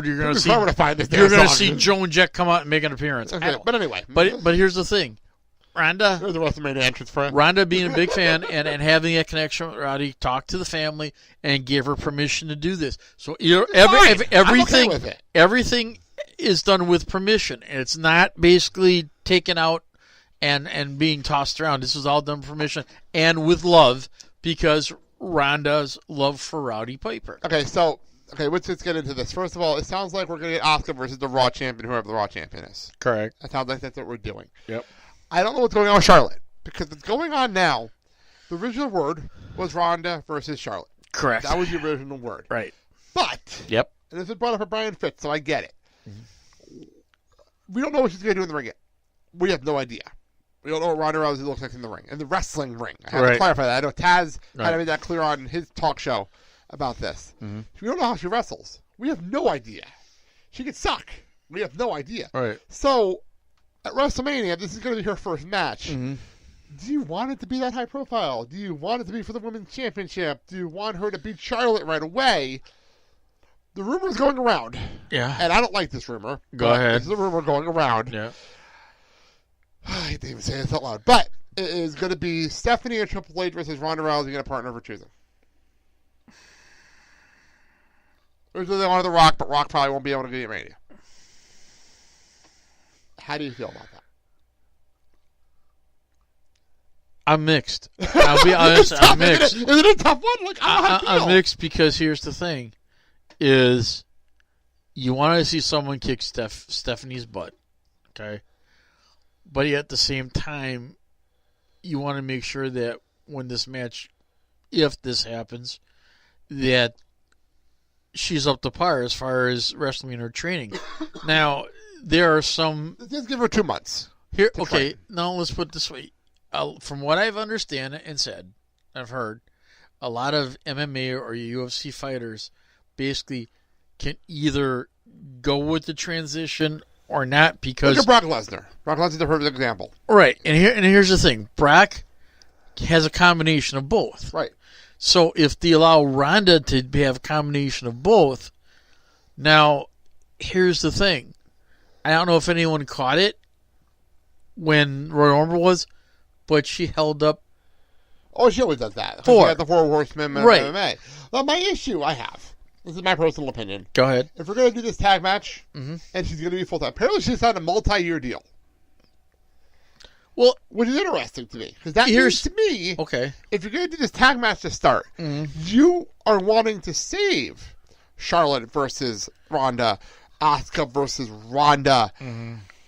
you're going to see Joe and Jack come out and make an appearance. Okay, but anyway. But here's the thing. Ronda, the WrestleMania entrance for Ronda being a big fan and having that connection with Roddy, talked to the family and gave her permission to do this. So everything is done with permission. And it's not basically taken out and being tossed around. This is all done with permission and with love because Ronda's love for Rowdy Piper. Okay, let's just get into this. First of all, it sounds like we're going to get Asuka versus the Raw champion, whoever the Raw champion is. Correct. It sounds like that's what we're doing. Yep. I don't know what's going on with Charlotte because what's going on now, the original word was Ronda versus Charlotte. Correct. That was the original word. Right. But, yep. And this was brought up by Brian Fitz, so I get it. Mm-hmm. We don't know what she's going to do in the ring yet. We have no idea. We don't know what Ronda Rousey looks like in the ring, in the wrestling ring. I have to clarify that. I know Taz kind of made that clear on his talk show about this. Mm-hmm. We don't know how she wrestles. We have no idea. She could suck. We have no idea. Right. So, at WrestleMania, this is going to be her first match. Mm-hmm. Do you want it to be that high profile? Do you want it to be for the Women's Championship? Do you want her to beat Charlotte right away? The rumor is going around. Yeah. And I don't like this rumor. Go ahead. This is a rumor going around. Yeah. I hate to even say this out loud. But it is going to be Stephanie or Triple H versus Ronda Rousey and a partner for choosing. Originally they wanted The Rock, but Rock probably won't be able to get it Mania. How do you feel about that? I'm mixed. I'll be honest. I'm mixed. Is it a tough one? Like, I'm mixed because here's the thing: is you want to see someone kick Stephanie's butt, okay? But at the same time, you want to make sure that when this match, if this happens, that she's up to par as far as wrestling and her training. Now, there are some. Just give her 2 months. Here, okay. Now let's put it this way. From what I've understand and said, I've heard, a lot of MMA or UFC fighters basically can either go with the transition or not because. Look at Brock Lesnar. Brock Lesnar's the perfect example. Right, and here's the thing: Brock has a combination of both. Right. So if they allow Ronda to have a combination of both, now here's the thing: I don't know if anyone caught it when Royal Rumble was. But she held up. Oh, she always does that. She had the 4 horsemen of MMA. Well, my issue I have, this is my personal opinion. Go ahead. If we're going to do this tag match, and she's going to be full-time, apparently she's signed a multi-year deal. Well, which is interesting to me. Because that means to me, if you're going to do this tag match to start, you are wanting to save Charlotte versus Ronda, Asuka versus Ronda,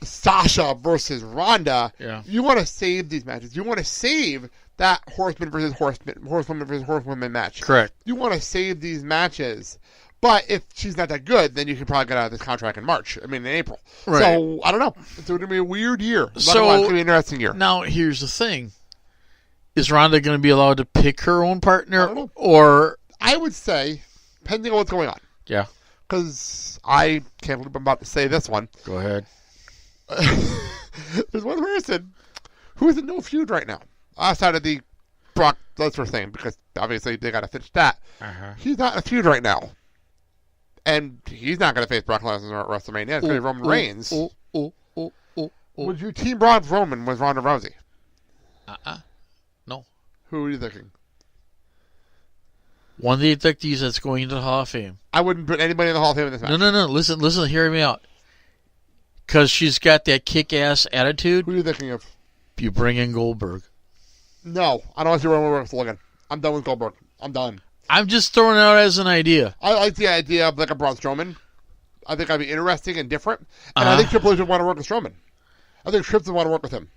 Sasha versus Ronda. Yeah. You want to save these matches. You want to save that horseman versus horsewoman versus horsewoman match. Correct. You want to save these matches. But if she's not that good, then you can probably get out of this contract in April. Right. So, I don't know. It's going to be a weird year. It's going to be an interesting year. Now, here's the thing. Is Ronda going to be allowed to pick her own partner? I don't know. Or I would say, depending on what's going on. Yeah. Because I can't believe I'm about to say this one. Go ahead. There's one person who is in no feud right now outside of the Brock Lesnar thing because obviously they got to finish that. He's not in a feud right now, and he's not going to face Brock Lesnar at WrestleMania. It's going to be Roman Reigns. Would you team Braun Roman with Ronda Rousey? No. Who are you thinking? One of the inductees that's going into the Hall of Fame. I wouldn't put anybody in the Hall of Fame in this match. No. Listen, hear me out. Because she's got that kick-ass attitude. Who are you thinking of? You bring in Goldberg. No, I don't want to see Roman Reigns again. I'm done with Goldberg. I'm done. I'm just throwing it out as an idea. I like the idea of like a Braun Strowman. I think that'd be interesting and different. And I think Triple H would want to work with Strowman. I think Trips would want to work with him.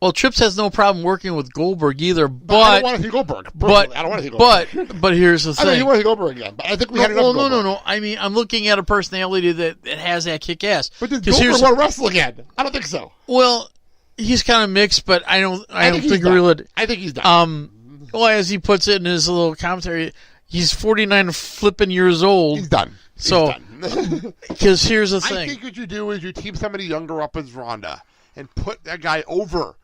Well, Trips has no problem working with Goldberg either, but I don't want to see Goldberg. I don't want to see Goldberg. But here's the thing. I know you want to see Goldberg again, but I think we had enough Goldberg. No. I mean, I'm looking at a personality that has that kick-ass. But does Goldberg want to wrestle again? I don't think so. Well, he's kind of mixed, but I don't think really. I think he's done. Well, as he puts it in his little commentary, he's 49 flipping years old. He's done. Because here's the thing. I think what you do is you team somebody younger up as Ronda and put that guy over.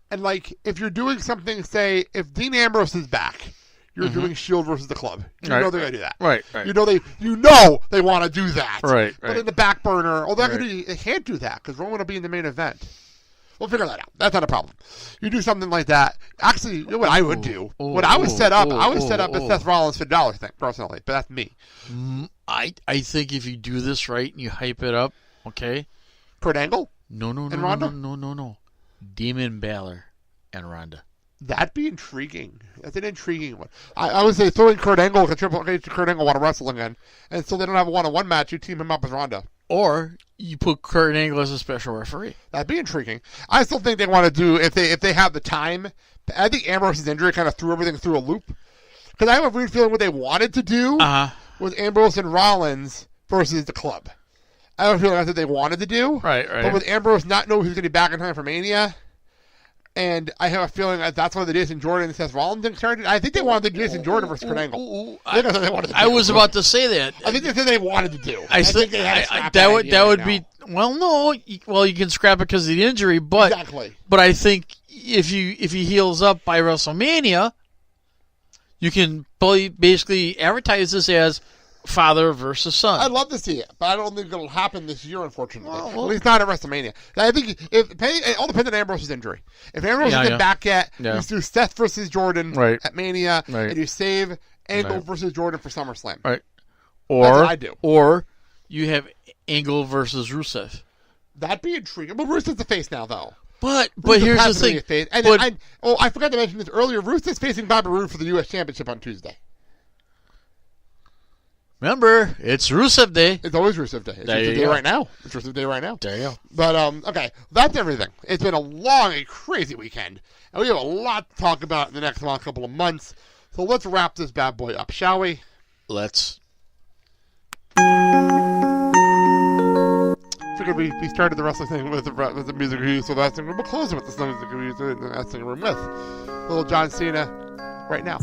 And, like, if you're doing something, say, if Dean Ambrose is back, you're doing Shield versus the Club. You know they're going to do that. Right. You know they want to do that. Right. But in the back burner, they can't do that because Roman will be in the main event. We'll figure that out. That's not a problem. You do something like that. Actually, you know what I would do? What I would set up, as Seth Rollins $50 thing, personally. But that's me. I think if you do this right and you hype it up, okay? Kurt Angle? No. Ronda? No. Demon Balor and Ronda. That'd be intriguing. That's an intriguing one. I would say throwing Kurt Angle, Triple H, Kurt Angle want to wrestle again, and so they don't have a one-on-one match. You team him up with Ronda. Or you put Kurt Angle as a special referee. That'd be intriguing. I still think they want to do, if they have the time, I think Ambrose's injury kind of threw everything through a loop. Because I have a weird feeling what they wanted to do was Ambrose and Rollins versus the Club. I have a feeling that's what they wanted to do. Right. But with Ambrose not knowing who's going to be back in time for Mania, and I have a feeling that's why the Jason Jordan and Seth Rollins thing started. I think they wanted to do Jason Jordan versus Kurt Angle. I was about to say that. I think that's what they wanted to do. I think they had that would be you can scrap it because of the injury, but exactly. But I think if he heals up by WrestleMania, you can basically advertise this as father versus son. I'd love to see it, but I don't think it'll happen this year, unfortunately. At least not at WrestleMania. I think it all depends on Ambrose's injury. If Ambrose isn't back yet, you do Seth versus Jordan at Mania, and you save Angle versus Jordan for SummerSlam. Right. Or that's what I do. Or you have Angle versus Rusev. That'd be intriguing. But Rusev's the face now, though. But here's the thing. I forgot to mention this earlier. Rusev's facing Bobby Roode for the U.S. Championship on Tuesday. Remember, it's Rusev Day. It's always Rusev Day. It's Rusev Day right now. It's Rusev Day right now. There you go. But, okay, that's everything. It's been a long and crazy weekend. And we have a lot to talk about in the next couple of months. So let's wrap this bad boy up, shall we? Let's. Figured we started the wrestling thing with the music review, so that's we'll close it with the music review in the wrestling room with little John Cena right now.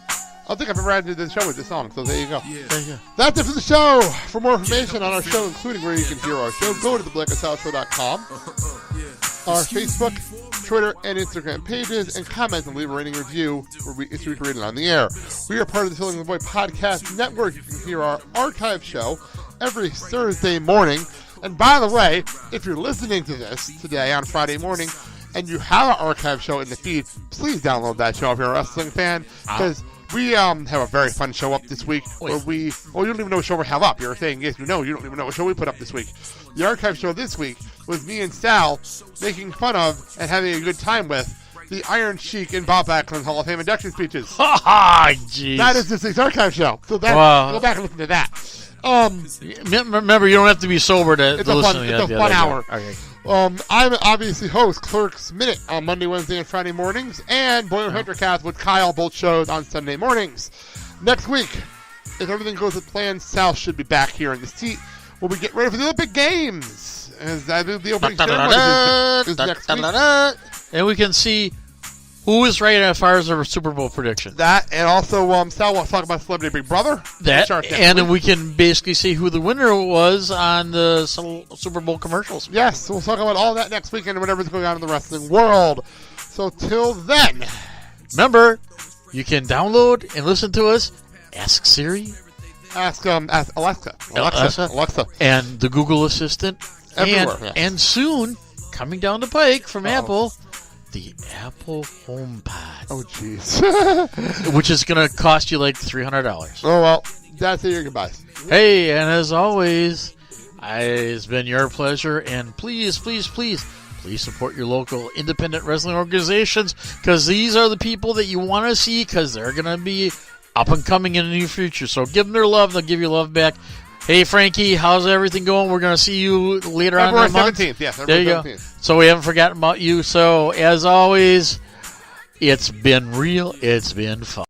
I don't think I've ever ended the show with this song, so there you go. Yeah. That's it for the show. For more information on our show, including where you can hear our show, go to theblackandsaleshow.com. Our Facebook, Twitter, and Instagram pages, and comment and leave a rating review where we can read it on the air. We are part of the Filling the Void Podcast Network. You can hear our archive show every Thursday morning. And by the way, if you're listening to this today on Friday morning and you have an archive show in the feed, please download that show if you're a wrestling fan, because we have a very fun show up this week where you don't even know what show we have up. You're saying, yes, you don't even know what show we put up this week. The archive show this week was me and Sal making fun of and having a good time with the Iron Sheik and Bob Backlund Hall of Fame induction speeches. Jeez. That is this week's archive show. So go back and listen to that. Remember, you don't have to be sober to listen. It's a fun hour. Okay. I'm obviously host Clerk's Minute on Monday, Wednesday, and Friday mornings, and Boiler Huntercast with Kyle, both shows on Sunday mornings. Next week, if everything goes as planned, Sal should be back here in the seat when we get ready for the Olympic Games. As I do the opening ceremony is next week. And we can see who is right as far as our Super Bowl prediction. That, and also Sal will talk about Celebrity Big Brother. And we can basically see who the winner was on the Super Bowl commercials. Yes, we'll talk about all that next weekend and whatever's going on in the wrestling world. So till then, remember, you can download and listen to us. Ask Siri. Ask Alexa. And the Google Assistant. Everywhere, yes. And soon, coming down the pike from Apple, the Apple HomePod. Oh, jeez. Which is going to cost you like $300. Oh, well, that's it. Goodbyes. Hey, and as always, it's been your pleasure. And please support your local independent wrestling organizations, because these are the people that you want to see, because they're going to be up and coming in the near future. So give them their love. They'll give you love back. Hey, Frankie, how's everything going? We're going to see you later on in the month. February 17th, yes. There you go. So we haven't forgotten about you. So, as always, it's been real. It's been fun.